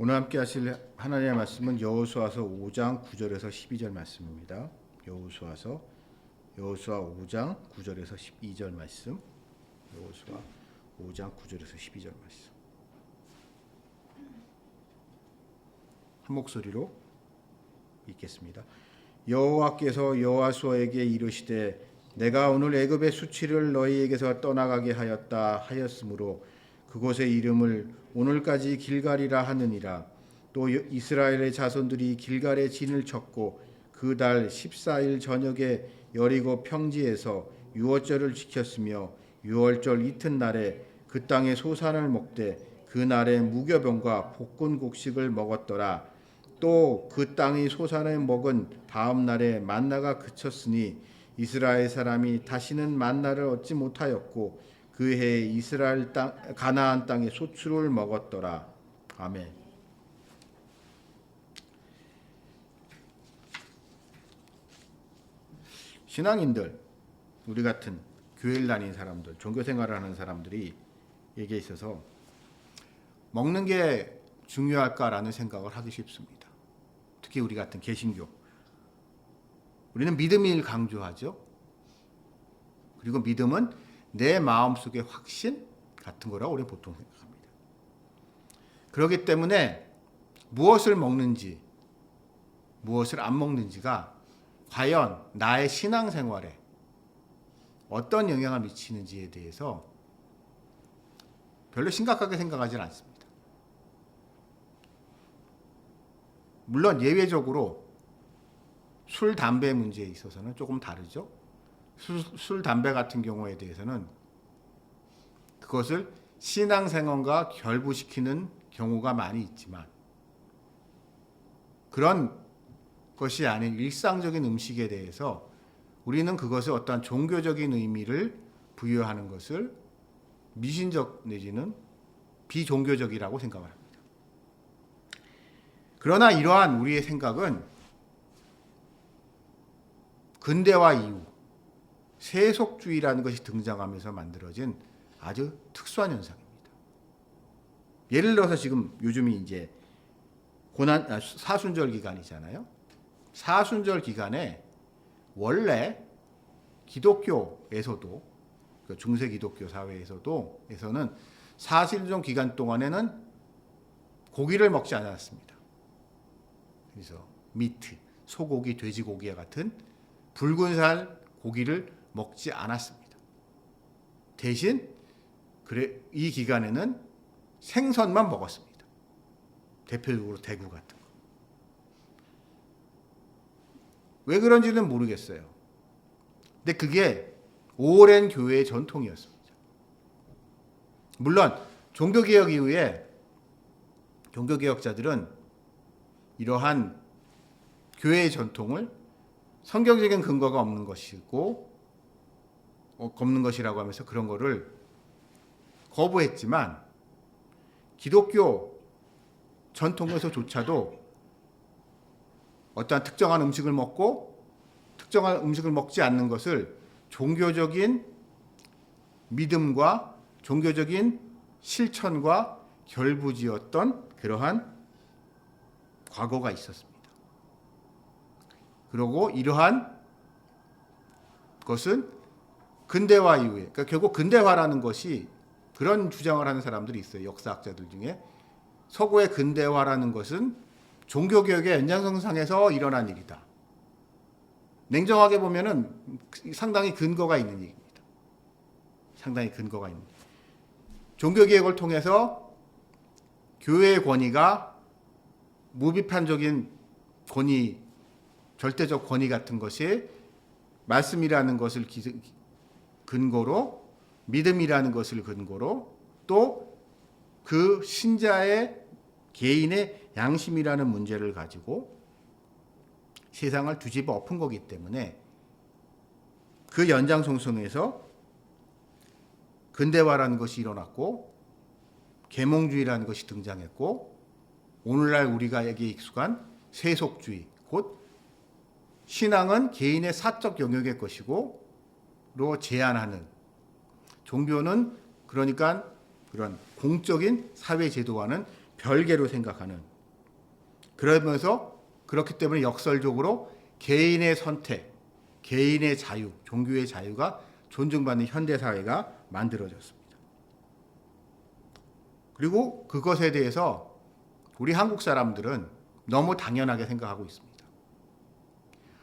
오늘 함께 하실 하나님의 말씀은 여호수아서 5장 9절에서 12절 말씀입니다. 여호수아 5장 9절에서 12절 말씀. 여호수아 5장 9절에서 12절 말씀. 한 목소리로 읽겠습니다. 여호와께서 여호수아에게 이르시되 내가 오늘 애굽의 수치를 너희에게서 떠나가게 하였으므로 그곳의 이름을 오늘까지 길갈이라 하느니라. 또 이스라엘의 자손들이 길갈에 진을 쳤고 그 달 14일 저녁에 여리고 평지에서 유월절을 지켰으며 유월절 이튿날에 그 땅의 소산을 먹되 그 날에 무교병과 볶은 곡식을 먹었더라. 또 그 땅의 소산을 먹은 다음 날에 만나가 그쳤으니 이스라엘 사람이 다시는 만나를 얻지 못하였고 그 해에 이스라엘 땅 가나안 땅의 소출을 먹었더라. 아멘. 신앙인들, 우리 같은 교회를 다니는 사람들, 종교 생활을 하는 사람들이 에게 있어서 먹는 게 중요할까라는 생각을 하기 쉽습니다. 특히 우리 같은 개신교. 우리는 믿음을 강조하죠. 그리고 믿음은 내 마음속의 확신 같은 거라고 우리는 보통 생각합니다. 그렇기 때문에 무엇을 먹는지, 무엇을 안 먹는지가 과연 나의 신앙생활에 어떤 영향을 미치는지에 대해서 별로 심각하게 생각하지는 않습니다. 물론 예외적으로 술, 담배 문제에 있어서는 조금 다르죠. 술, 담배 같은 경우에 대해서는 그것을 신앙생활과 결부시키는 경우가 많이 있지만 그런 것이 아닌 일상적인 음식에 대해서 우리는 그것을 어떠한 종교적인 의미를 부여하는 것을 미신적 내지는 비종교적이라고 생각을 합니다. 그러나 이러한 우리의 생각은 근대화 이후 세속주의라는 것이 등장하면서 만들어진 아주 특수한 현상입니다. 예를 들어서 지금 요즘이 이제 사순절 기간이잖아요. 사순절 기간에 원래 기독교에서도 중세 기독교 사회에서는 사실종 기간 동안에는 고기를 먹지 않았습니다. 그래서 미트, 소고기, 돼지고기와 같은 붉은 살 고기를 먹지 않았습니다. 대신 이 기간에는 생선만 먹었습니다. 대표적으로 대구 같은 거. 왜 그런지는 모르겠어요. 근데 그게 오랜 교회의 전통이었습니다. 물론 종교개혁 이후에 종교개혁자들은 이러한 교회의 전통을 성경적인 근거가 없는 것이라고 하면서 그런 거를 거부했지만 기독교 전통에서조차도 어떠한 특정한 음식을 먹고 특정한 음식을 먹지 않는 것을 종교적인 믿음과 종교적인 실천과 결부지었던 그러한 과거가 있었습니다. 그리고 이러한 것은 근대화 이후에, 그러니까 결국 근대화라는 것이 그런 주장을 하는 사람들이 있어요. 역사학자들 중에 서구의 근대화라는 것은 종교개혁의 연장선상에서 일어난 일이다. 냉정하게 보면은 상당히 근거가 있는 얘기입니다. 상당히 근거가 있는. 종교개혁을 통해서 교회의 권위가 무비판적인 권위, 절대적 권위 같은 것이 말씀이라는 것을 근거로, 믿음이라는 것을 근거로, 또 그 신자의 개인의 양심이라는 문제를 가지고 세상을 뒤집어 엎은 거기 때문에 그 연장선상에서 근대화라는 것이 일어났고 계몽주의라는 것이 등장했고 오늘날 우리가에게 익숙한 세속주의, 곧 신앙은 개인의 사적 영역의 것이고 로 제한하는, 종교는 그러니까 그런 공적인 사회 제도와는 별개로 생각하는 그러면서 그렇기 때문에 역설적으로 개인의 선택, 개인의 자유, 종교의 자유가 존중받는 현대사회가 만들어졌습니다. 그리고 그것에 대해서 우리 한국 사람들은 너무 당연하게 생각하고 있습니다.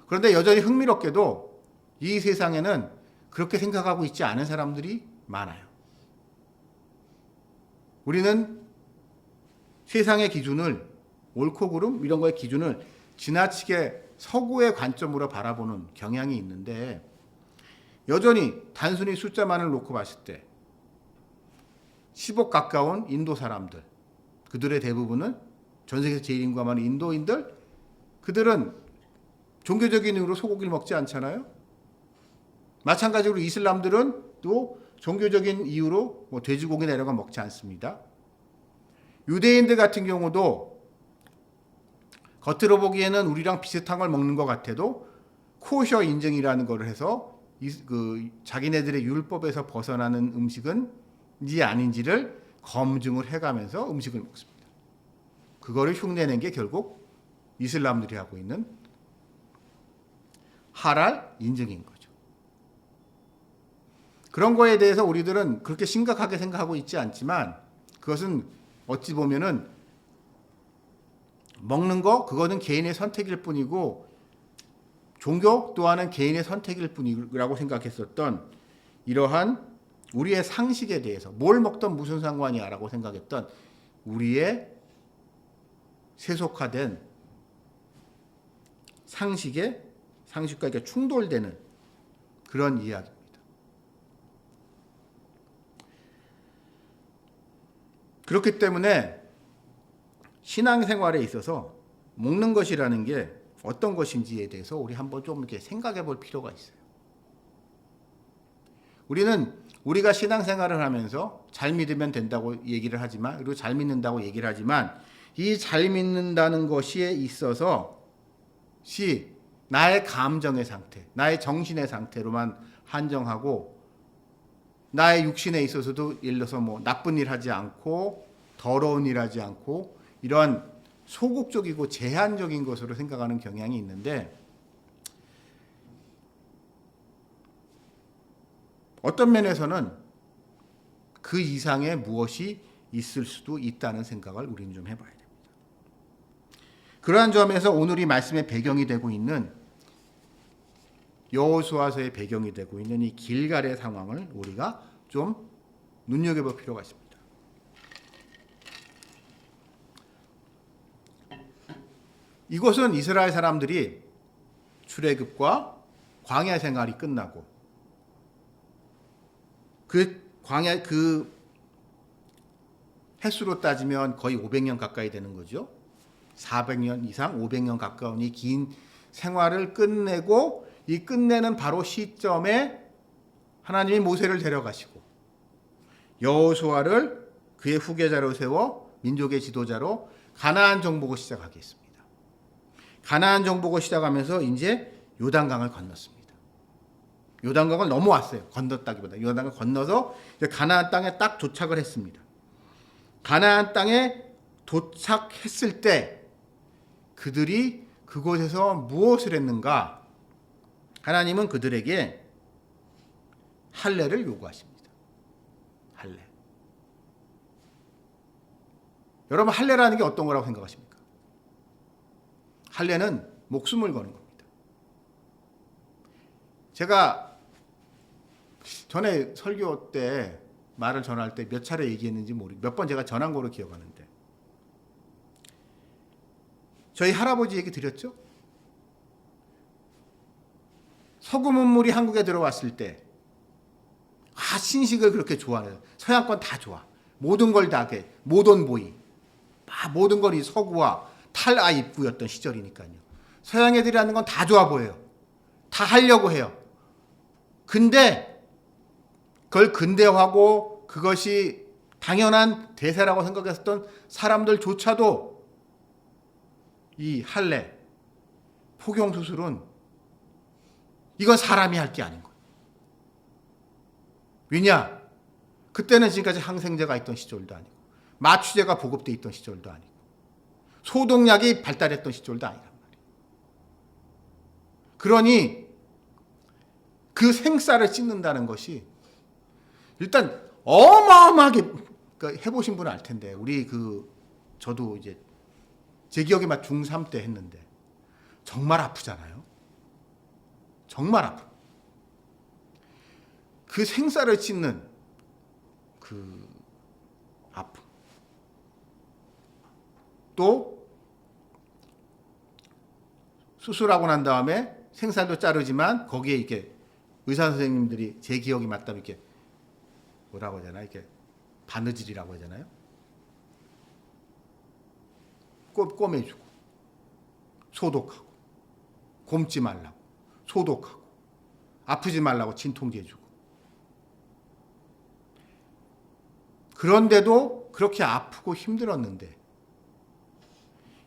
그런데 여전히 흥미롭게도 이 세상에는 그렇게 생각하고 있지 않은 사람들이 많아요. 우리는 세상의 기준을, 옳고 그름 이런 거의 기준을 지나치게 서구의 관점으로 바라보는 경향이 있는데, 여전히 단순히 숫자만을 놓고 봤을 때 10억 가까운 인도 사람들, 그들의 대부분은 전 세계에서 제일 인구가 많은 인도인들, 그들은 종교적인 이유로 소고기를 먹지 않잖아요. 마찬가지로 이슬람들은 또 종교적인 이유로 돼지고기나 이런 거 먹지 않습니다. 유대인들 같은 경우도 겉으로 보기에는 우리랑 비슷한 걸 먹는 것 같아도 코셔 인증이라는 걸 해서 자기네들의 율법에서 벗어나는 음식은지 아닌지를 검증을 해가면서 음식을 먹습니다. 그거를 흉내낸 게 결국 이슬람들이 하고 있는 할랄 인증인 거죠. 그런 거에 대해서 우리들은 그렇게 심각하게 생각하고 있지 않지만, 그것은 어찌 보면은 먹는 거, 그거는 개인의 선택일 뿐이고, 종교 또한은 개인의 선택일 뿐이라고 생각했었던 이러한 우리의 상식에 대해서, 뭘 먹던 무슨 상관이야 라고 생각했던 우리의 세속화된 상식과 이렇게 충돌되는 그런 이야기입니다. 그렇기 때문에 신앙생활에 있어서 먹는 것이라는 게 어떤 것인지에 대해서 우리 한번 좀 이렇게 생각해 볼 필요가 있어요. 우리가 신앙생활을 하면서 잘 믿으면 된다고 얘기를 하지만, 그리고 잘 믿는다고 얘기를 하지만, 이 잘 믿는다는 것에 있어서 나의 감정의 상태, 나의 정신의 상태로만 한정하고, 나의 육신에 있어서도 예를 들어서 나쁜 일 하지 않고 더러운 일 하지 않고 이런 소극적이고 제한적인 것으로 생각하는 경향이 있는데, 어떤 면에서는 그 이상의 무엇이 있을 수도 있다는 생각을 우리는 좀 해봐야 됩니다. 그러한 점에서 오늘 이 말씀의 배경이 되고 있는, 여호수아서의 배경이 되고 있는 이 길갈의 상황을 우리가 좀 눈여겨볼 필요가 있습니다. 이곳은 이스라엘 사람들이 출애굽과 광야 생활이 끝나고, 그 횟수로 따지면 거의 500년 가까이 되는 거죠. 400년 이상, 500년 가까운 이 긴 생활을 끝내고, 이 끝내는 바로 시점에 하나님이 모세를 데려가시고 여호수아를 그의 후계자로 세워 민족의 지도자로 가나안 정복을 시작하게 했습니다. 가나안 정복을 시작하면서 이제 요단강을 건넜습니다. 요단강을 넘어왔어요. 건넜다기보다 요단강을 건너서 이제 가나안 땅에 딱 도착을 했습니다. 가나안 땅에 도착했을 때 그들이 그곳에서 무엇을 했는가? 하나님은 그들에게 할례를 요구하십니다. 할례. 여러분, 할례라는 게 어떤 거라고 생각하십니까? 할례는 목숨을 거는 겁니다. 제가 전에 설교 때 말을 전할 때 몇 차례 얘기했는지 몇 번 제가 전한 거로 기억하는데, 저희 할아버지 얘기 드렸죠? 서구 문물이 한국에 들어왔을 때 신식을 그렇게 좋아해요. 서양권 다 좋아. 모든 걸 다 해. 모던 보이. 모든 걸 이 서구와 탈아 입구였던 시절이니까요. 서양 애들이 하는 건 다 좋아 보여요. 다 하려고 해요. 근데 그걸 근대화하고 그것이 당연한 대세라고 생각했었던 사람들조차도 이 할례, 포경수술은 이건 사람이 할 게 아닌 거예요. 왜냐? 그때는 지금까지 항생제가 있던 시절도 아니고, 마취제가 보급돼 있던 시절도 아니고, 소독약이 발달했던 시절도 아니란 말이에요. 그러니 그 생쌀을 찢는다는 것이 일단 어마어마하게, 그러니까 해보신 분은 알 텐데, 저도 이제 제 기억에 막 중3 때 했는데 정말 아프잖아요. 정말 아프. 그 생쌀을 찢는 그 아픔. 또 수술하고 난 다음에 생쌀도 자르지만 거기에 이렇게 의사 선생님들이 제 기억이 맞다면 이렇게 뭐라고 하잖아요. 이렇게 바느질이라고 하잖아요. 꿰매주고 소독하고 곪지 말라고 소독하고 아프지 말라고 진통제주고. 그런데도 그렇게 아프고 힘들었는데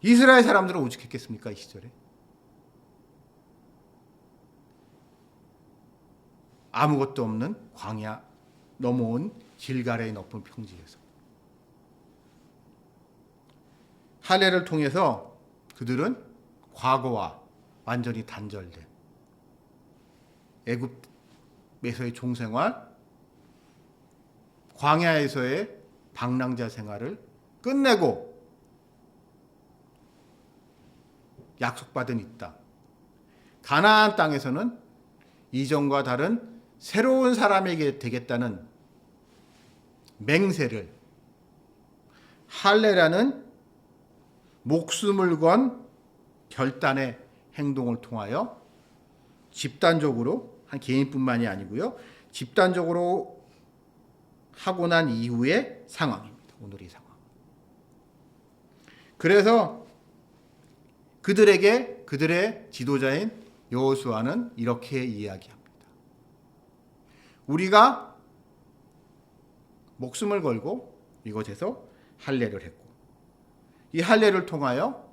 이스라엘 사람들은 오죽했겠습니까? 이 시절에. 아무것도 없는 광야 넘어온 길갈의 높은 평지에서 할례를 통해서 그들은 과거와 완전히 단절된 애굽에서의 종생활, 광야에서의 방랑자 생활을 끝내고 약속받은 이 땅, 가나안 땅에서는 이전과 다른 새로운 사람에게 되겠다는 맹세를 할례라는 목숨을 건 결단의 행동을 통하여 집단적으로, 한 개인뿐만이 아니고요, 집단적으로 하고 난 이후의 상황입니다. 오늘의 상황. 그래서 그들의 지도자인 여호수아는 이렇게 이야기합니다. 우리가 목숨을 걸고 이곳에서 할례를 했고, 이 할례를 통하여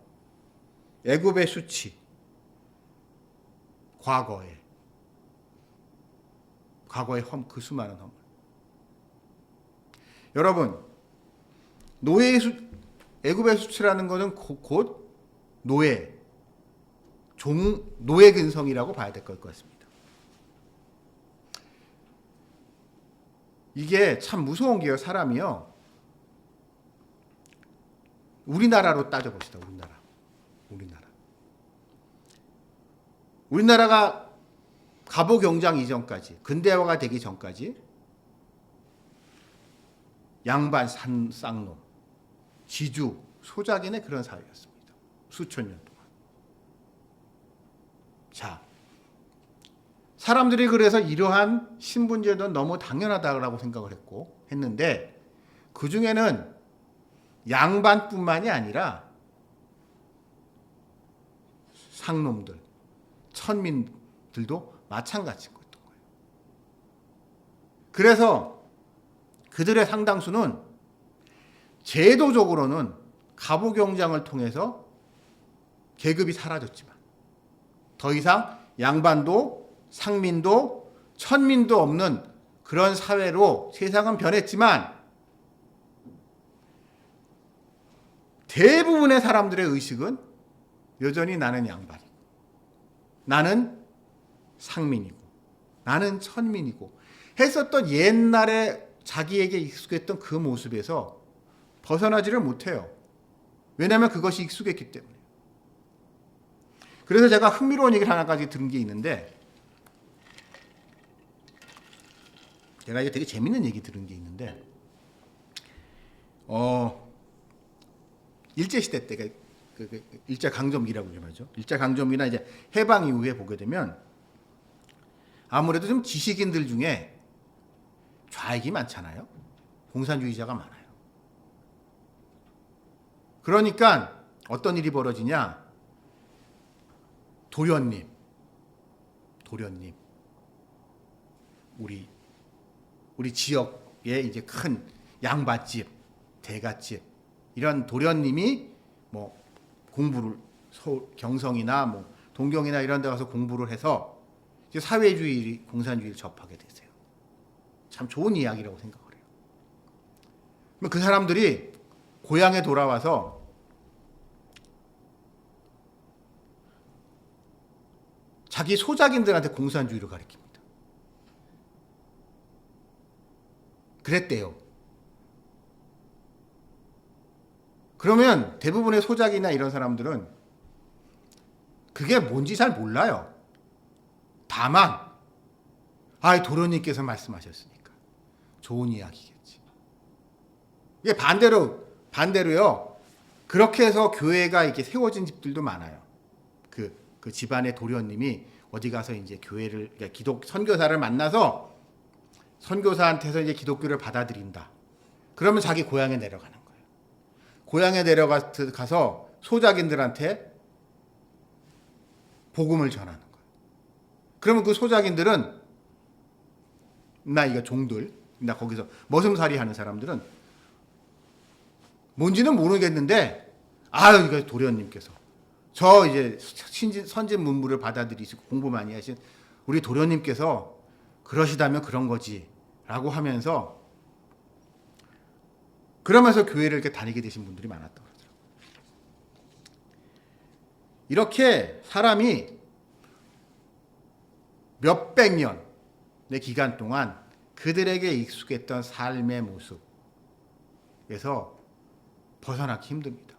애굽의 수치, 과거의 험, 그 수많은 험. 여러분, 애굽의 수치라는 것은 곧 노예 근성이라고 봐야 될 것 같습니다. 이게 참 무서운 게요, 사람이요. 우리나라로 따져봅시다. 우리나라가 갑오경장 이전까지, 근대화가 되기 전까지 양반, 쌍놈, 지주, 소작인의 그런 사회였습니다. 수천 년 동안. 자, 사람들이 그래서 이러한 신분제도는 너무 당연하다고 생각을 했는데 그 중에는 양반뿐만이 아니라 상놈들, 천민들도 마찬가지인 거였던 거예요. 그래서 그들의 상당수는 제도적으로는 갑오경장을 통해서 계급이 사라졌지만 더 이상 양반도 상민도 천민도 없는 그런 사회로 세상은 변했지만 대부분의 사람들의 의식은 여전히 나는 양반이고 나는 상민이고 나는 천민이고 했었던 옛날에 자기에게 익숙했던 그 모습에서 벗어나지를 못해요. 왜냐하면 그것이 익숙했기 때문에. 그래서 제가 흥미로운 얘기를 하나까지 들은 게 있는데, 제가 이제 되게 재밌는 얘기 들은 게 있는데, 일제시대 때, 일제강점기라고 좀 하죠. 일제강점기나 이제 해방 이후에 보게 되면 아무래도 좀 지식인들 중에 좌익이 많잖아요. 공산주의자가 많아요. 그러니까 어떤 일이 벌어지냐? 도련님, 우리 지역에 이제 큰 양밭집, 대갓집 이런 도련님이 뭐 공부를 경성이나 뭐 동경이나 이런 데 가서 공부를 해서 이제 사회주의, 공산주의를 접하게 되세요. 참 좋은 이야기라고 생각을 해요. 그 사람들이 고향에 돌아와서 자기 소작인들한테 공산주의를 가르칩니다. 그랬대요. 그러면 대부분의 소작이나 이런 사람들은 그게 뭔지 잘 몰라요. 다만 도련님께서 말씀하셨으니까 좋은 이야기겠지. 이게 반대로요. 그렇게 해서 교회가 이렇게 세워진 집들도 많아요. 그 집안의 도련님이 어디 가서 이제 교회를, 그러니까 선교사를 만나서 선교사한테서 이제 기독교를 받아들인다. 그러면 자기 고향에 내려가는 거예요. 고향에 내려가서 소작인들한테 복음을 전하는 거예요. 그러면 그 소작인들은 종들, 거기서 머슴살이 하는 사람들은 뭔지는 모르겠는데, 이거 도련님께서 저 이제 선진 문물을 받아들이시고 공부 많이 하신 우리 도련님께서 그러시다면 그런 거지라고 하면서 그러면서 교회를 이렇게 다니게 되신 분들이 많았다고 그러더라고요. 이렇게 사람이 몇백 년의 기간 동안 그들에게 익숙했던 삶의 모습에서 벗어나기 힘듭니다.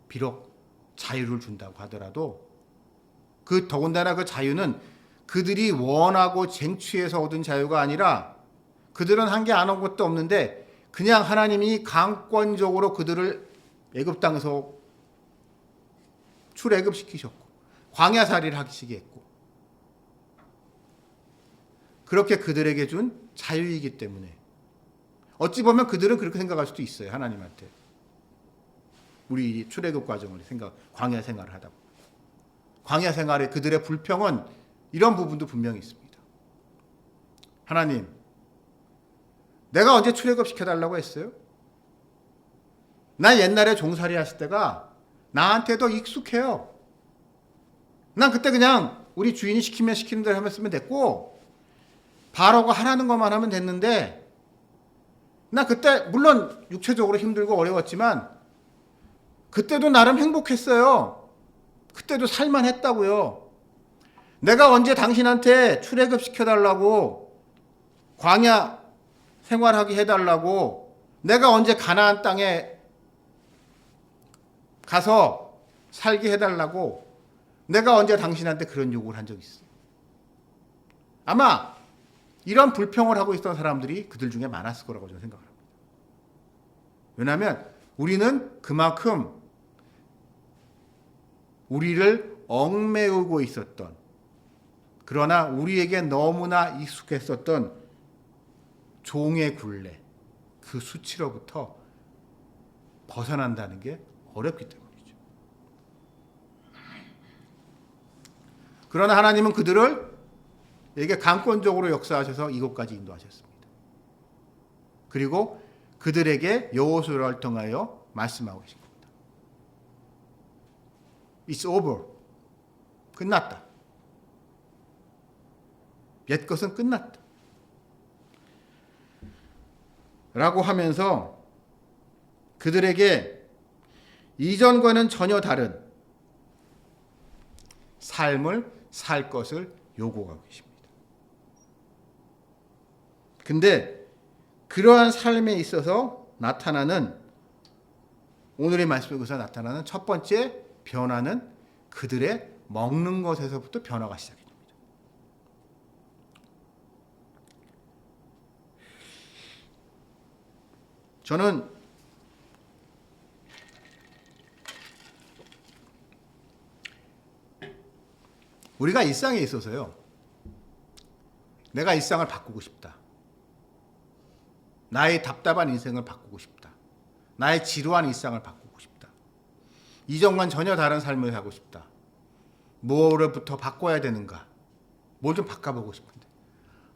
비록 자유를 준다고 하더라도 더군다나 그 자유는 그들이 원하고 쟁취해서 얻은 자유가 아니라 그들은 한 게 아무것도 없는데 그냥 하나님이 강권적으로 그들을 애굽 땅에서 출애굽시키셨고 광야살이를 하시게 했고 그렇게 그들에게 준 자유이기 때문에 어찌 보면 그들은 그렇게 생각할 수도 있어요. 하나님한테. 우리 출애굽 과정을 광야 생활을 하다 보면. 광야 생활의 그들의 불평은 이런 부분도 분명히 있습니다. 하나님, 내가 언제 출애굽 시켜달라고 했어요? 나 옛날에 종살이 하실 때가 나한테도 익숙해요. 난 그때 그냥 우리 주인이 시키면 시키는 대로 하면 됐고 바로가 하라는 것만 하면 됐는데 나 그때 물론 육체적으로 힘들고 어려웠지만 그때도 나름 행복했어요. 그때도 살만했다고요. 내가 언제 당신한테 출애굽 시켜달라고 광야 생활하게 해달라고 내가 언제 가나안 땅에 가서 살게 해달라고 내가 언제 당신한테 그런 요구를 한 적이 있어요. 아마 이런 불평을 하고 있던 사람들이 그들 중에 많았을 거라고 저는 생각을 합니다. 왜냐하면 우리는 그만큼 우리를 얽매우고 있었던 그러나 우리에게 너무나 익숙했었던 종의 굴레, 그 수치로부터 벗어난다는 게 어렵기 때문이죠. 그러나 하나님은 그들에게 강권적으로 역사하셔서 이곳까지 인도하셨습니다. 그리고 그들에게 여호수아를 통하여 말씀하고 계신 겁니다. It's over. 끝났다. 옛 것은 끝났다. 라고 하면서 그들에게 이전과는 전혀 다른 삶을 살 것을 요구하고 계십니다. 근데 그러한 삶에 있어서 나타나는 오늘의 말씀에서 나타나는 첫 번째 변화는 그들의 먹는 것에서부터 변화가 시작이 됩니다. 저는 우리가 일상에 있어서요. 내가 일상을 바꾸고 싶다. 나의 답답한 인생을 바꾸고 싶다. 나의 지루한 일상을 바꾸고 싶다. 이전과는 전혀 다른 삶을 하고 싶다. 뭐를부터 바꿔야 되는가? 뭘 좀 바꿔보고 싶은데.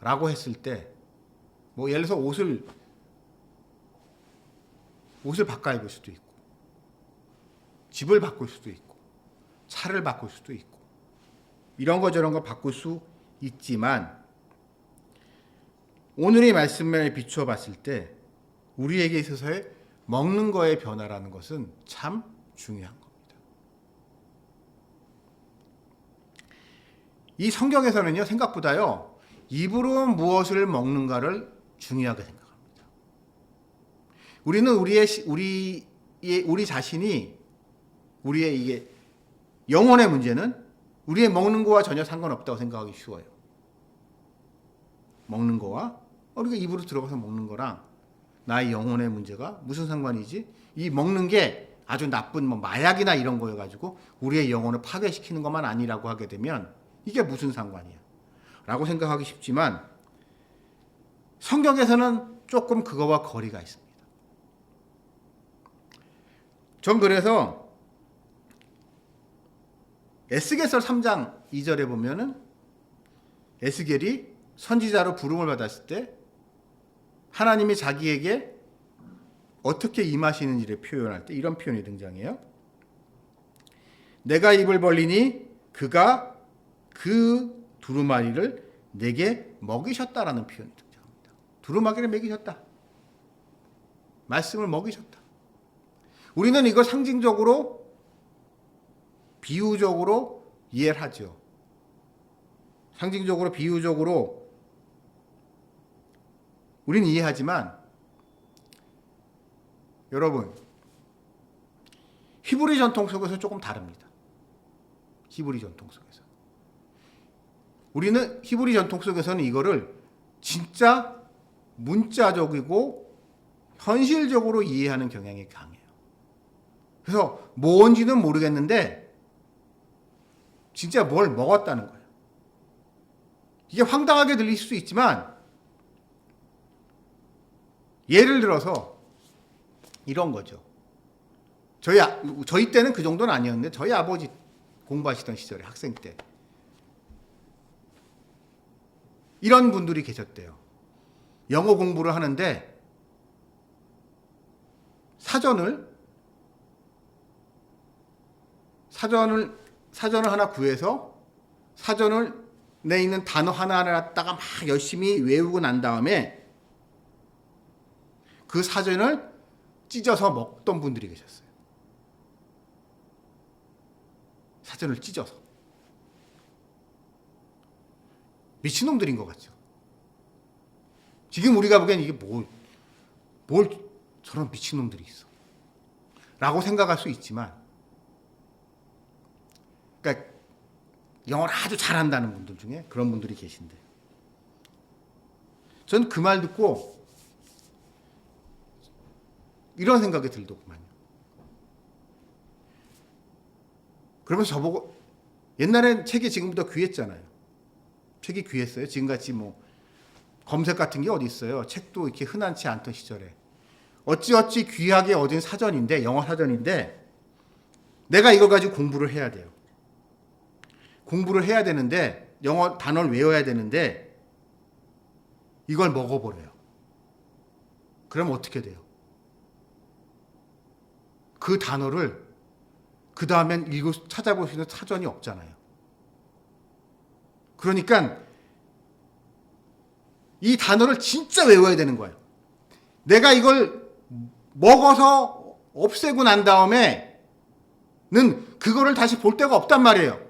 라고 했을 때, 예를 들어서 옷을 바꿔 입을 수도 있고, 집을 바꿀 수도 있고, 차를 바꿀 수도 있고, 이런 거 저런 거 바꿀 수 있지만, 오늘의 말씀을 비추어 봤을 때, 우리에게 있어서의 먹는 거의 변화라는 것은 참 중요한 겁니다. 이 성경에서는요, 생각보다요, 입으로 무엇을 먹는가를 중요하게 생각합니다. 우리는 우리 자신이, 우리의 이게 영혼의 문제는 우리의 먹는 거와 전혀 상관없다고 생각하기 쉬워요. 먹는 거와 우리가 입으로 들어가서 먹는 거랑 나의 영혼의 문제가 무슨 상관이지? 이 먹는 게 아주 나쁜 마약이나 이런 거여가지고 우리의 영혼을 파괴시키는 것만 아니라고 하게 되면 이게 무슨 상관이야? 라고 생각하기 쉽지만 성경에서는 조금 그거와 거리가 있습니다. 전 그래서 에스겔서 3장 2절에 보면은 에스겔이 선지자로 부름을 받았을 때 하나님이 자기에게 어떻게 임하시는지를 표현할 때 이런 표현이 등장해요. 내가 입을 벌리니 그가 그 두루마리를 내게 먹이셨다라는 표현이 등장합니다. 두루마리를 먹이셨다. 말씀을 먹이셨다. 우리는 이걸 상징적으로 비유적으로 이해를 하죠. 상징적으로 비유적으로 우리는 이해하지만 여러분 히브리 전통 속에서 조금 다릅니다. 히브리 전통 속에서 우리는 히브리 전통 속에서는 이거를 진짜 문자적이고 현실적으로 이해하는 경향이 강해요. 그래서 뭔지는 모르겠는데 진짜 뭘 먹었다는 거예요. 이게 황당하게 들릴 수 있지만 예를 들어서 이런 거죠. 저희 때는 그 정도는 아니었는데 저희 아버지 공부하시던 시절에 학생 때 이런 분들이 계셨대요. 영어 공부를 하는데 사전을 하나 구해서 사전을 내 있는 단어 하나하나 갖다가 막 열심히 외우고 난 다음에 그 사전을 찢어서 먹던 분들이 계셨어요. 사전을 찢어서. 미친놈들인 것 같죠. 지금 우리가 보기엔 이게 뭘 저런 미친놈들이 있어. 라고 생각할 수 있지만, 그러니까 영어를 아주 잘한다는 분들 중에 그런 분들이 계신데, 전 그 말 듣고 이런 생각이 들더구만요. 그러면서 저보고 옛날엔 책이 지금보다 귀했잖아요. 책이 귀했어요. 지금같이 검색 같은 게 어디 있어요. 책도 이렇게 흔한치 않던 시절에. 어찌어찌 귀하게 얻은 사전인데, 영어 사전인데 내가 이걸 가지고 공부를 해야 돼요. 공부를 해야 되는데 영어 단어를 외워야 되는데 이걸 먹어버려요. 그럼 어떻게 돼요? 그 단어를 그 다음엔 찾아볼 수 있는 사전이 없잖아요. 그러니까 이 단어를 진짜 외워야 되는 거예요. 내가 이걸 먹어서 없애고 난 다음에는 그거를 다시 볼 데가 없단 말이에요.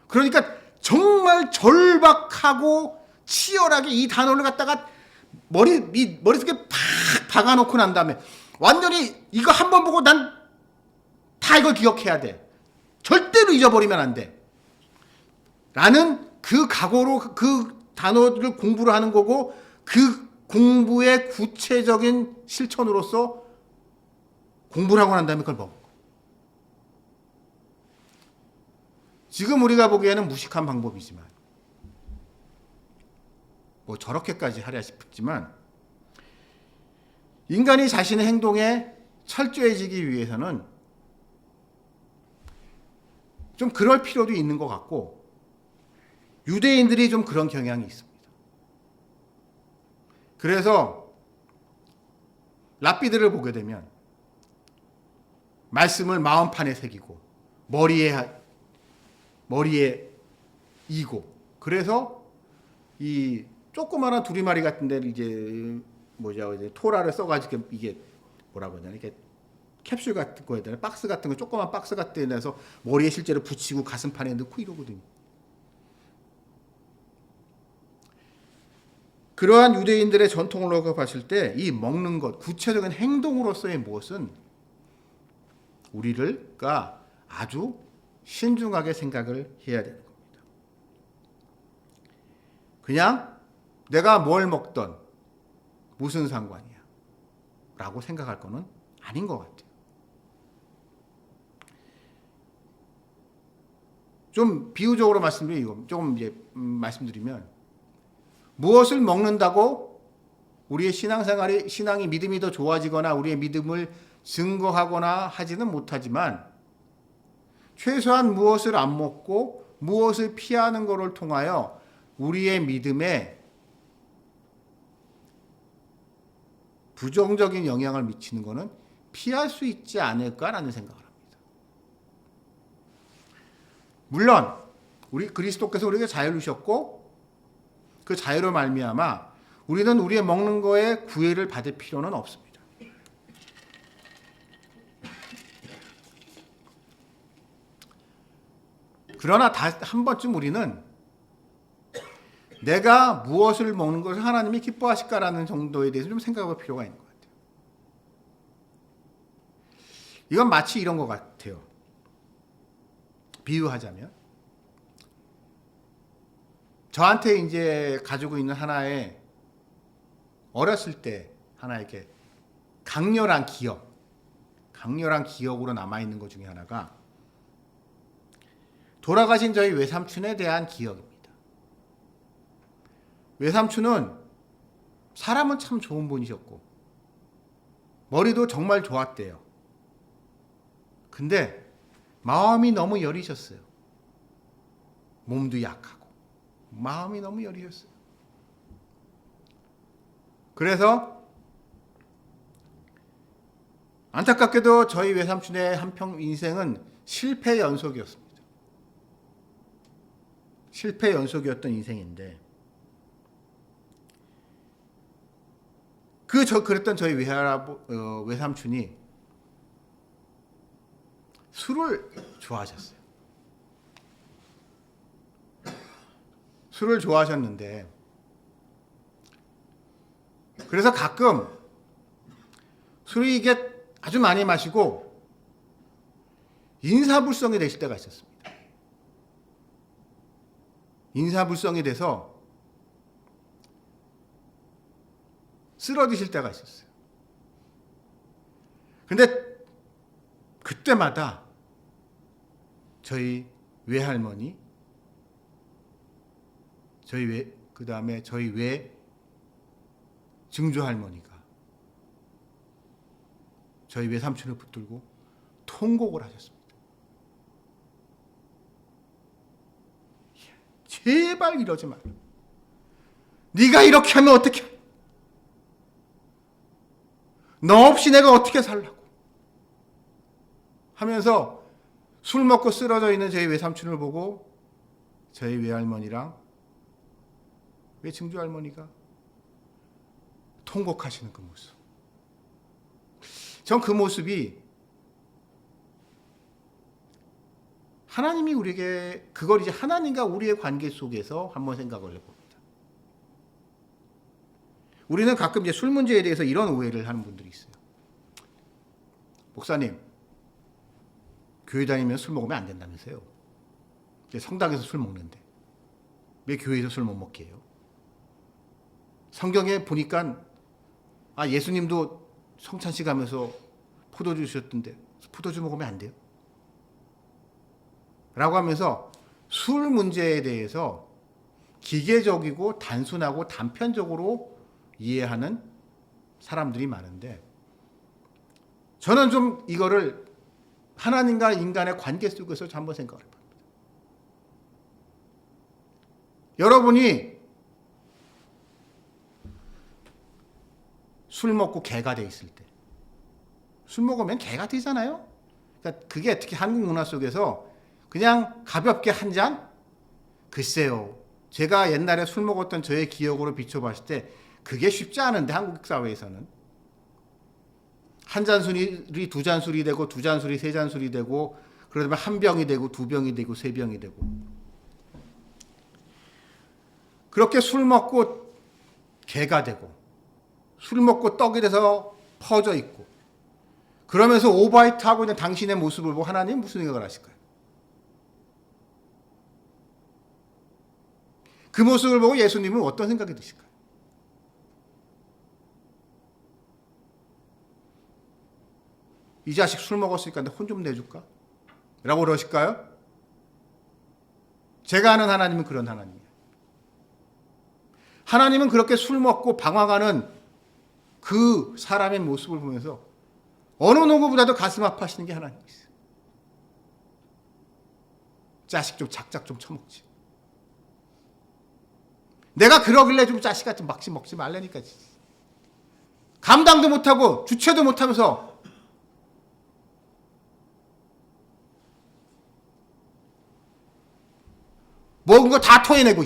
그러니까 정말 절박하고 치열하게 이 단어를 갖다가 머릿속에 팍 박아놓고 난 다음에 완전히 이거 한 번 보고 난 다 이걸 기억해야 돼. 절대로 잊어버리면 안 돼. 라는 그 각오로 그 단어를 공부를 하는 거고 그 공부의 구체적인 실천으로서 공부를 하고 난 다음에 그걸 먹어. 지금 우리가 보기에는 무식한 방법이지만 저렇게까지 하랴 싶지만 인간이 자신의 행동에 철저해지기 위해서는 좀 그럴 필요도 있는 것 같고 유대인들이 좀 그런 경향이 있습니다. 그래서 랍비들을 보게 되면 말씀을 마음판에 새기고 머리에 이고 그래서 이 조그마한 두리마리 같은 데를 이제 토라를 써가지고 이게 뭐라고 하냐 이렇게 캡슐 같은 거에다 박스 같은 거 조그만 박스 같은 데서 머리에 실제로 붙이고 가슴판에 넣고 이러거든요. 그러한 유대인들의 전통을 놓고 봤을 때 이 먹는 것, 구체적인 행동으로서의 무엇은 우리가 아주 신중하게 생각을 해야 되는 겁니다. 그냥 내가 뭘 먹던 무슨 상관이야 라고 생각할 거는 아닌 것 같아요. 좀 비유적으로 말씀드리면 무엇을 먹는다고 우리의 신앙이 믿음이 더 좋아지거나 우리의 믿음을 증거하거나 하지는 못하지만 최소한 무엇을 안 먹고 무엇을 피하는 것을 통하여 우리의 믿음에 부정적인 영향을 미치는 것은 피할 수 있지 않을까라는 생각을 합니다. 물론 우리 그리스도께서 우리에게 자유를 주셨고 그 자유로 말미암아 우리는 우리의 먹는 거에 구애를 받을 필요는 없습니다. 그러나 한 번쯤 우리는 내가 무엇을 먹는 것을 하나님이 기뻐하실까라는 정도에 대해서 좀 생각할 필요가 있는 것 같아요. 이건 마치 이런 것 같아요. 비유하자면 저한테 이제 가지고 있는 하나의 어렸을 때 하나의 이렇게 강렬한 기억으로 남아있는 것 중에 하나가 돌아가신 저희 외삼촌에 대한 기억입니다. 외삼촌은 사람은 참 좋은 분이셨고 머리도 정말 좋았대요. 근데 마음이 너무 여리셨어요. 몸도 약하고 마음이 너무 여리셨어요. 그래서 안타깝게도 저희 외삼촌의 한평 인생은 실패 연속이었습니다. 실패 연속이었던 인생인데 그랬던 저희 외삼촌이 술을 좋아하셨어요. 술을 좋아하셨는데 그래서 가끔 술이 이게 아주 많이 마시고 인사불성이 되실 때가 있었습니다. 인사불성이 돼서 쓰러지실 때가 있었어요. 근데 그때마다 저희 외할머니, 그 다음에 저희 증조할머니가 저희 외삼촌을 붙들고 통곡을 하셨습니다. 제발 이러지 마라. 네가 이렇게 하면 어떡해? 너 없이 내가 어떻게 살라고? 하면서 술 먹고 쓰러져 있는 저희 외삼촌을 보고 저희 외할머니랑 외증조할머니가 통곡하시는 그 모습. 전 그 모습이 하나님이 우리에게 그걸 이제 하나님과 우리의 관계 속에서 한번 생각을 해봅니다. 우리는 가끔 이제 술 문제에 대해서 이런 오해를 하는 분들이 있어요. 목사님, 교회 다니면 술 먹으면 안 된다면서요. 이제 성당에서 술 먹는데 왜 교회에서 술 못 먹게 해요? 성경에 보니까 예수님도 성찬식 하면서 포도주 주셨던데 포도주 먹으면 안 돼요? 라고 하면서 술 문제에 대해서 기계적이고 단순하고 단편적으로 이해하는 사람들이 많은데 저는 좀 이거를 하나님과 인간의 관계 속에서 한번 생각을 해봅니다. 여러분이 술 먹고 개가 돼 있을 때 술 먹으면 개가 되잖아요. 그러니까 그게 특히 한국 문화 속에서 그냥 가볍게 한 잔? 글쎄요. 제가 옛날에 술 먹었던 저의 기억으로 비춰봤을 때 그게 쉽지 않은데 한국 사회에서는 한 잔술이 두 잔술이 되고 두 잔술이 세 잔술이 되고 그러다면 한 병이 되고 두 병이 되고 세 병이 되고 그렇게 술 먹고 개가 되고 술 먹고 떡이 돼서 퍼져 있고 그러면서 오버하이트하고 있는 당신의 모습을 보고 하나님 무슨 생각을 하실까요? 그 모습을 보고 예수님은 어떤 생각이 드실까요? 이 자식 술 먹었으니까 혼 좀 내줄까? 라고 그러실까요? 제가 아는 하나님은 그런 하나님이에요. 하나님은 그렇게 술 먹고 방황하는 그 사람의 모습을 보면서 어느 누구보다도 가슴 아파하시는 게 하나님이세요. 자식 좀 작작 좀 처먹지. 내가 그러길래 좀 자식아 좀 막지 먹지 말라니까. 감당도 못하고 주체도 못하면서 먹은 거 다 토해내고.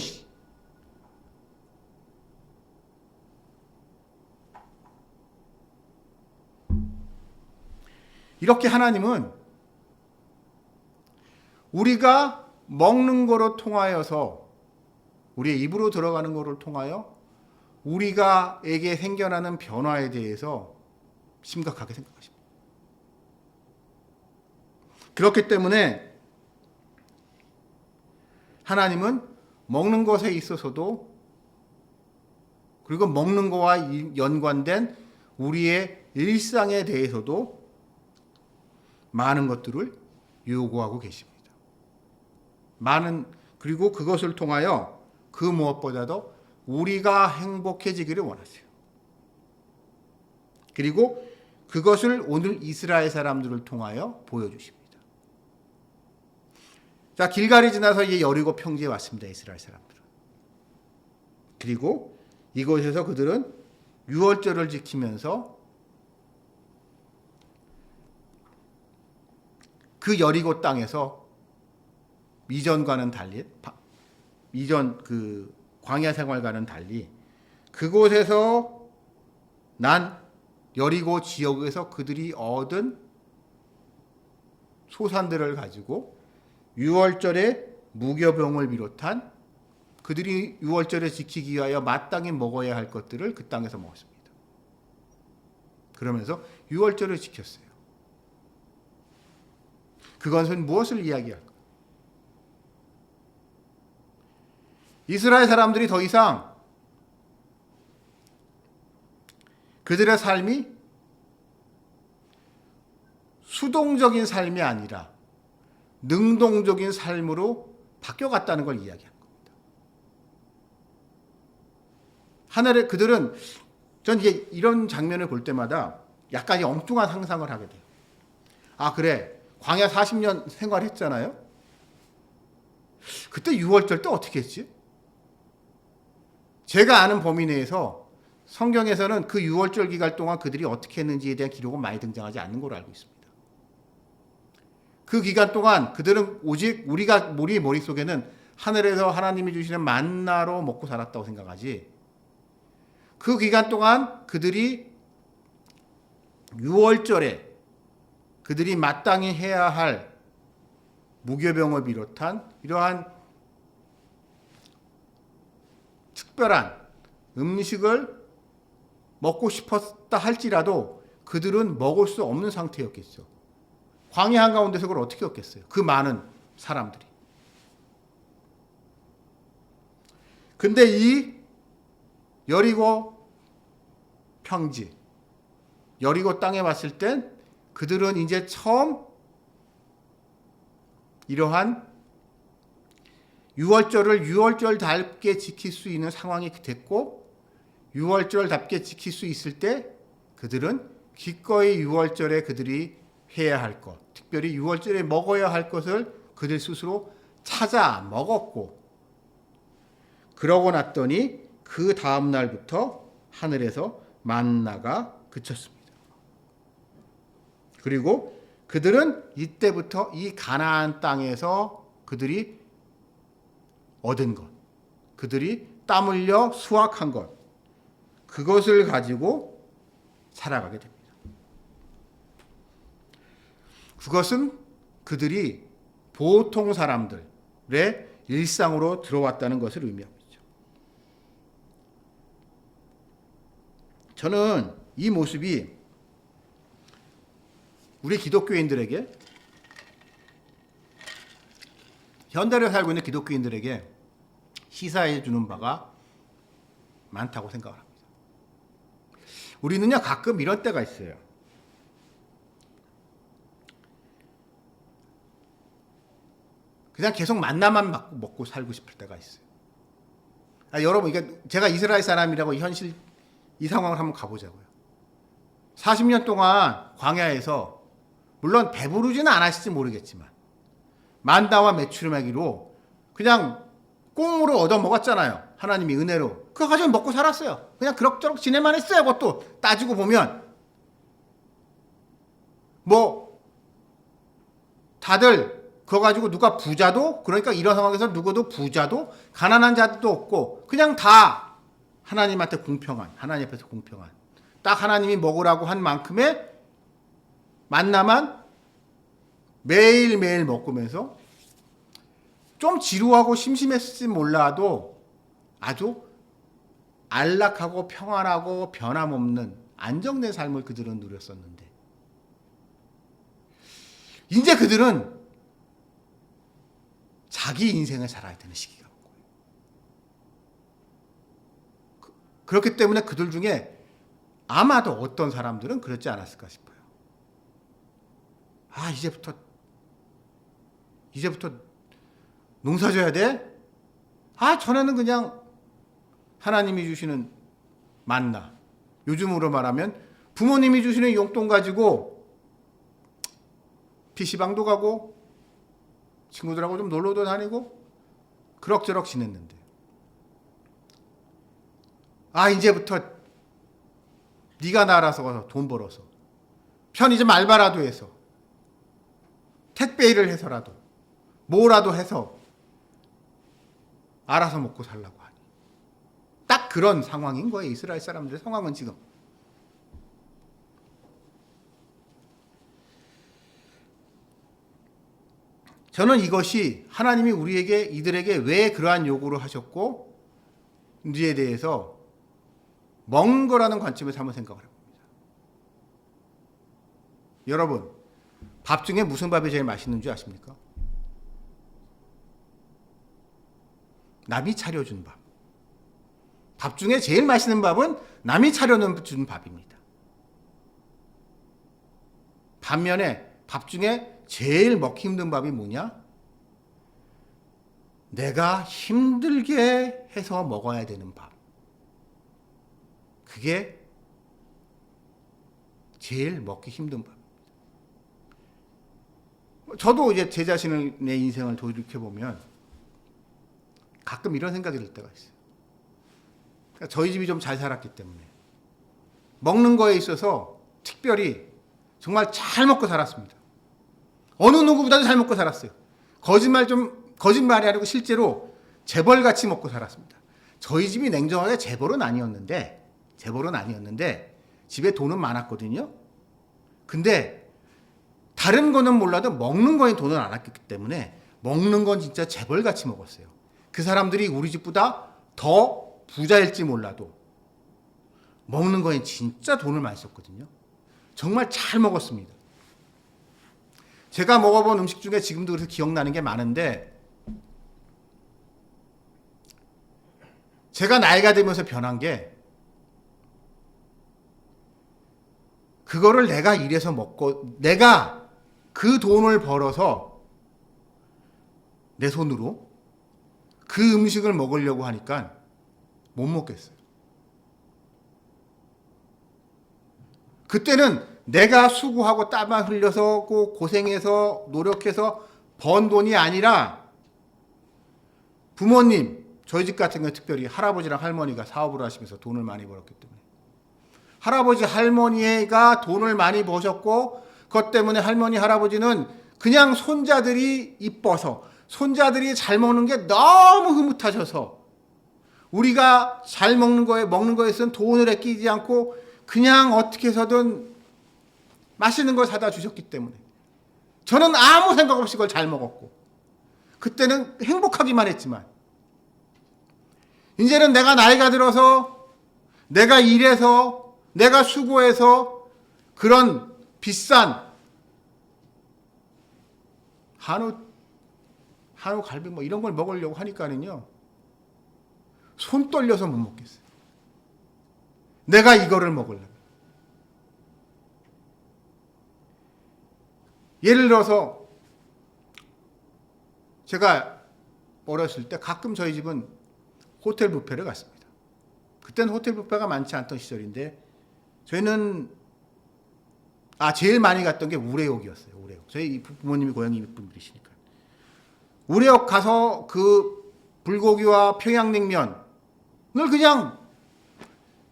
이렇게 하나님은 우리가 먹는 거로 통하여서 우리의 입으로 들어가는 거를 통하여 우리가에게 생겨나는 변화에 대해서 심각하게 생각하십니다. 그렇기 때문에 하나님은 먹는 것에 있어서도 그리고 먹는 것과 연관된 우리의 일상에 대해서도 많은 것들을 요구하고 계십니다. 그리고 그것을 통하여 그 무엇보다도 우리가 행복해지기를 원하세요. 그리고 그것을 오늘 이스라엘 사람들을 통하여 보여주십니다. 자, 길갈이 지나서 이제 여리고 평지에 왔습니다. 이스라엘 사람들은. 그리고 이곳에서 그들은 유월절을 지키면서 그 여리고 땅에서 이전과는 달리 이전 그 광야 생활과는 달리 그곳에서 난 여리고 지역에서 그들이 얻은 소산들을 가지고 유월절에 무교병을 비롯한 그들이 유월절에 지키기 위하여 마땅히 먹어야 할 것들을 그 땅에서 먹었습니다. 그러면서 유월절을 지켰어요. 그것은 무엇을 이야기할까? 이스라엘 사람들이 더 이상 그들의 삶이 수동적인 삶이 아니라 능동적인 삶으로 바뀌어갔다는 걸 이야기한 겁니다. 하늘에 그들은 전 이게 이런 장면을 볼 때마다 약간 엉뚱한 상상을 하게 돼요. 아, 그래. 광야 40년 생활했잖아요. 그때 유월절 때 어떻게 했지? 제가 아는 범위 내에서 성경에서는 그 유월절 기간 동안 그들이 어떻게 했는지에 대한 기록은 많이 등장하지 않는 걸로 알고 있습니다. 그 기간 동안 그들은 오직 우리 머릿속에는 하늘에서 하나님이 주시는 만나로 먹고 살았다고 생각하지, 그 기간 동안 그들이 유월절에 그들이 마땅히 해야 할 무교병을 비롯한 이러한 특별한 음식을 먹고 싶었다 할지라도 그들은 먹을 수 없는 상태였겠죠. 광야 한가운데서 그걸 어떻게 얻겠어요? 그 많은 사람들이. 근데 이 여리고 평지, 여리고 땅에 왔을 땐 그들은 이제 처음 이러한 유월절을 유월절답게 지킬 수 있는 상황이 됐고, 유월절답게 지킬 수 있을 때 그들은 기꺼이 유월절에 그들이 해야 할 것, 특별히 유월절에 먹어야 할 것을 그들 스스로 찾아 먹었고, 그러고 났더니 그 다음 날부터 하늘에서 만나가 그쳤습니다. 그리고 그들은 이때부터 이 가나안 땅에서 그들이 얻은 것, 그들이 땀 흘려 수확한 것, 그것을 가지고 살아가게 됩니다. 그것은 그들이 보통 사람들의 일상으로 들어왔다는 것을 의미합니다. 저는 이 모습이 우리 기독교인들에게, 현대를 살고 있는 기독교인들에게 시사해 주는 바가 많다고 생각을 합니다. 우리는요, 가끔 이런 때가 있어요. 그냥 계속 만나만 먹고 살고 싶을 때가 있어요. 여러분, 이게 제가 이스라엘 사람이라고 이 상황을 한번 가보자고요. 40년 동안 광야에서, 물론 배부르지는 않았을지 모르겠지만, 만다와 메추르메기로 그냥 꽁으로 얻어 먹었잖아요. 하나님이 은혜로. 그거 가지고 먹고 살았어요. 그냥 그럭저럭 지내만 했어요. 그것도 따지고 보면. 다들 그거 가지고 누가 부자도, 그러니까 이런 상황에서 누구도 부자도 가난한 자도 없고 그냥 다 하나님한테 공평한, 하나님 앞에서 공평한, 딱 하나님이 먹으라고 한 만큼의 만나만 매일매일 먹으면서 좀 지루하고 심심했을지 몰라도 아주 안락하고 평안하고 변함없는 안정된 삶을 그들은 누렸었는데, 이제 그들은 자기 인생을 살아야 되는 시기가 온 거예요. 그렇기 때문에 그들 중에 아마도 어떤 사람들은 그렇지 않았을까 싶어요. 이제부터 농사 져야 돼? 전에는 그냥 하나님이 주시는 만나, 요즘으로 말하면 부모님이 주시는 용돈 가지고 PC방도 가고 친구들하고 좀 놀러도 다니고 그럭저럭 지냈는데, 이제부터 네가 나라서 돈 벌어서 편의점 알바라도 해서 택배 일을 해서라도 뭐라도 해서 알아서 먹고 살라고 하니, 딱 그런 상황인 거예요. 이스라엘 사람들의 상황은 지금. 저는 이것이 하나님이 이들에게 왜 그러한 요구를 하셨고 인지에 대해서 먹는 거라는 관점에서 한번 생각을 해봅니다. 여러분, 밥 중에 무슨 밥이 제일 맛있는 줄 아십니까? 남이 차려준 밥. 밥 중에 제일 맛있는 밥은 남이 차려준 밥입니다. 반면에 밥 중에 제일 먹기 힘든 밥이 뭐냐? 내가 힘들게 해서 먹어야 되는 밥. 그게 제일 먹기 힘든 밥입니다. 저도 이제 제 자신의 인생을 돌이켜보면 가끔 이런 생각이 들 때가 있어요. 그러니까 저희 집이 좀 잘 살았기 때문에 먹는 거에 있어서 특별히 정말 잘 먹고 살았습니다. 어느 누구보다도 잘 먹고 살았어요. 거짓말이 아니고 실제로 재벌같이 먹고 살았습니다. 저희 집이 냉정하게 재벌은 아니었는데 집에 돈은 많았거든요. 근데 다른 거는 몰라도 먹는 거에 돈을 안 아꼈기 때문에 먹는 건 진짜 재벌같이 먹었어요. 그 사람들이 우리 집보다 더 부자일지 몰라도 먹는 거에 진짜 돈을 많이 썼거든요. 정말 잘 먹었습니다. 제가 먹어본 음식 중에 지금도 그래서 기억나는 게 많은데, 제가 나이가 들면서 변한 게, 그거를 내가 일해서 먹고 내가 그 돈을 벌어서 내 손으로 그 음식을 먹으려고 하니까 못 먹겠어요. 그때는 내가 수고하고 땀을 흘려서 고생해서 노력해서 번 돈이 아니라 부모님, 저희 집 같은 경우 특별히 할아버지랑 할머니가 사업을 하시면서 돈을 많이 벌었기 때문에 할아버지 할머니가 돈을 많이 버셨고, 그것 때문에 할머니 할아버지는 그냥 손자들이 이뻐서, 손자들이 잘 먹는 게 너무 흐뭇하셔서 우리가 잘 먹는 거에 쓴 돈을 아끼지 않고 그냥 어떻게 해서든 맛있는 걸 사다 주셨기 때문에 저는 아무 생각 없이 그걸 잘 먹었고, 그때는 행복하기만 했지만, 이제는 내가 나이가 들어서 내가 일해서 내가 수고해서 그런 비싼 한우 갈비 뭐 이런 걸 먹으려고 하니까는요, 손 떨려서 못 먹겠어요. 내가 이거를 먹으려고. 예를 들어서 제가 어렸을 때 가끔 저희 집은 호텔 뷔페를 갔습니다. 그때는 호텔 뷔페가 많지 않던 시절인데 저희는 제일 많이 갔던 게 우레옥이었어요. 우레옥. 저희 부모님이 고향이 분들이시니까. 우레옥 가서 그 불고기와 평양냉면을 그냥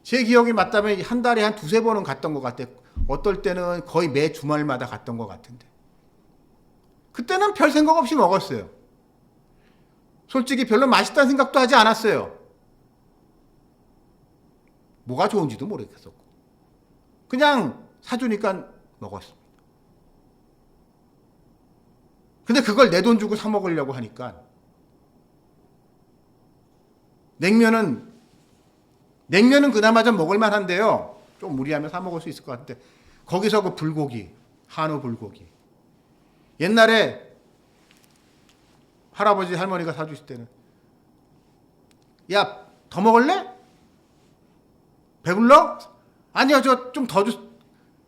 제 기억이 맞다면 한 달에 한 두세 번은 갔던 것 같아요. 어떨 때는 거의 매 주말마다 갔던 것 같은데. 그때는 별 생각 없이 먹었어요. 솔직히 별로 맛있다는 생각도 하지 않았어요. 뭐가 좋은지도 모르겠었고. 그냥 사주니까 먹었습니다. 근데 그걸 내 돈 주고 사 먹으려고 하니까 냉면은 그나마 좀 먹을 만한데요. 좀 무리하면 사 먹을 수 있을 것 같은데 거기서 그 불고기, 한우 불고기. 옛날에 할아버지 할머니가 사주실 때는 야, 더 먹을래? 배불러? 아니요, 저 좀 더 주.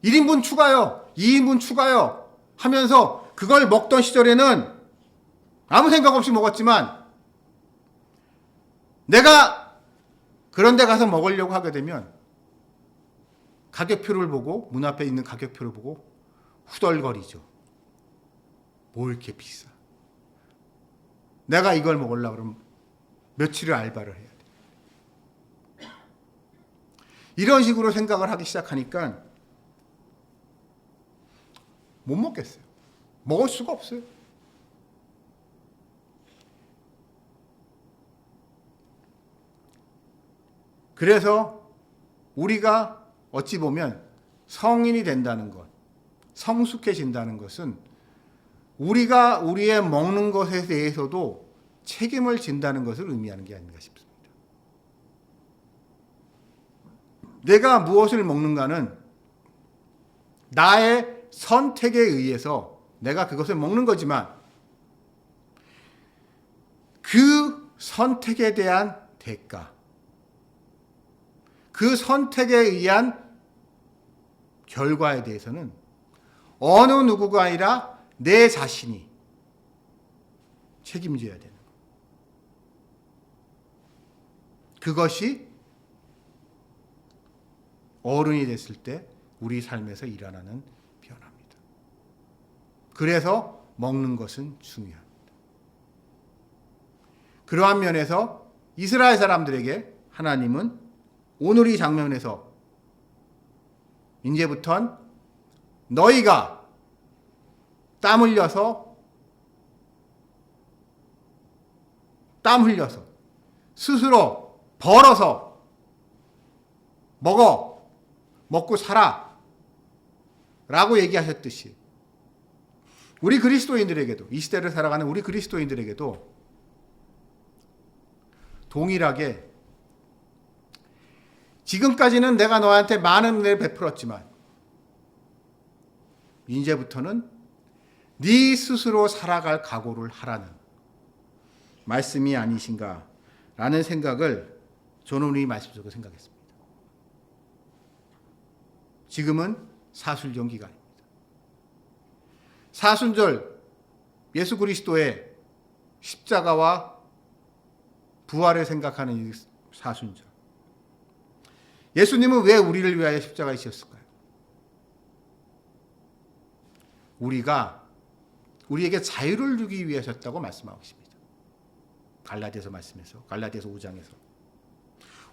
1인분 추가요. 2인분 추가요. 하면서 그걸 먹던 시절에는 아무 생각 없이 먹었지만 내가 그런 데 가서 먹으려고 하게 되면 가격표를 보고, 문 앞에 있는 가격표를 보고 후덜거리죠. 뭐 이렇게 비싸. 내가 이걸 먹으려고 그러면 며칠을 알바를 해야 돼. 이런 식으로 생각을 하기 시작하니까 못 먹겠어요. 먹을 수가 없어요. 그래서 우리가 어찌 보면 성인이 된다는 것, 성숙해진다는 것은 우리가 우리의 먹는 것에 대해서도 책임을 진다는 것을 의미하는 게 아닌가 싶습니다. 내가 무엇을 먹는가는 나의 선택에 의해서 내가 그것을 먹는 거지만 그 선택에 대한 대가, 그 선택에 의한 결과에 대해서는 어느 누구가 아니라 내 자신이 책임져야 되는 거예요. 그것이 어른이 됐을 때 우리 삶에서 일어나는 변화입니다. 그래서 먹는 것은 중요합니다. 그러한 면에서 이스라엘 사람들에게 하나님은 오늘 이 장면에서 이제부턴 너희가 땀 흘려서 스스로 벌어서 먹고 살아 라고 얘기하셨듯이 우리 그리스도인들에게도, 이 시대를 살아가는 우리 그리스도인들에게도 동일하게 지금까지는 내가 너한테 많은 은혜를 베풀었지만 이제부터는 네 스스로 살아갈 각오를 하라는 말씀이 아니신가 라는 생각을 저는 이 말씀 속에 생각했습니다. 지금은 사순절 기간입니다. 사순절, 예수 그리스도의 십자가와 부활을 생각하는 이 사순절. 예수님은 왜 우리를 위하여 십자가에 지셨을까요? 우리에게 자유를 주기 위하셨다고 말씀하고 있습니다. 갈라디아서 말씀에서, 갈라디아서 5장에서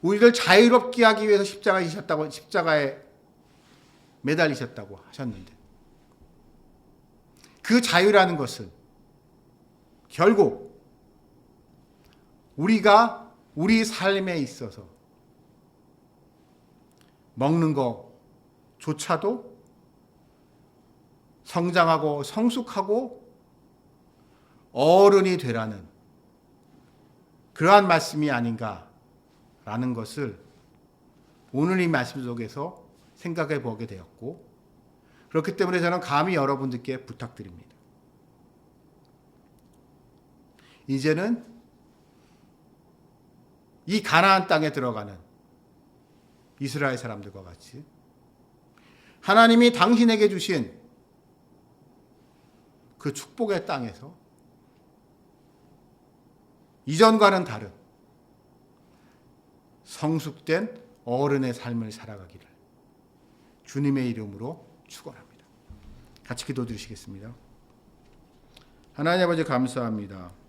우리를 자유롭게 하기 위해서 십자가에 매달리셨다고 하셨는데 그 자유라는 것은 결국 우리가 우리 삶에 있어서 먹는 것조차도 성장하고 성숙하고 어른이 되라는 그러한 말씀이 아닌가라는 것을 오늘 이 말씀 속에서 생각해 보게 되었고, 그렇기 때문에 저는 감히 여러분들께 부탁드립니다. 이제는 이 가나안 땅에 들어가는 이스라엘 사람들과 같이 하나님이 당신에게 주신 그 축복의 땅에서 이전과는 다른 성숙된 어른의 삶을 살아가기를 주님의 이름으로 축원합니다. 같이 기도드리시겠습니다. 하나님 아버지 감사합니다.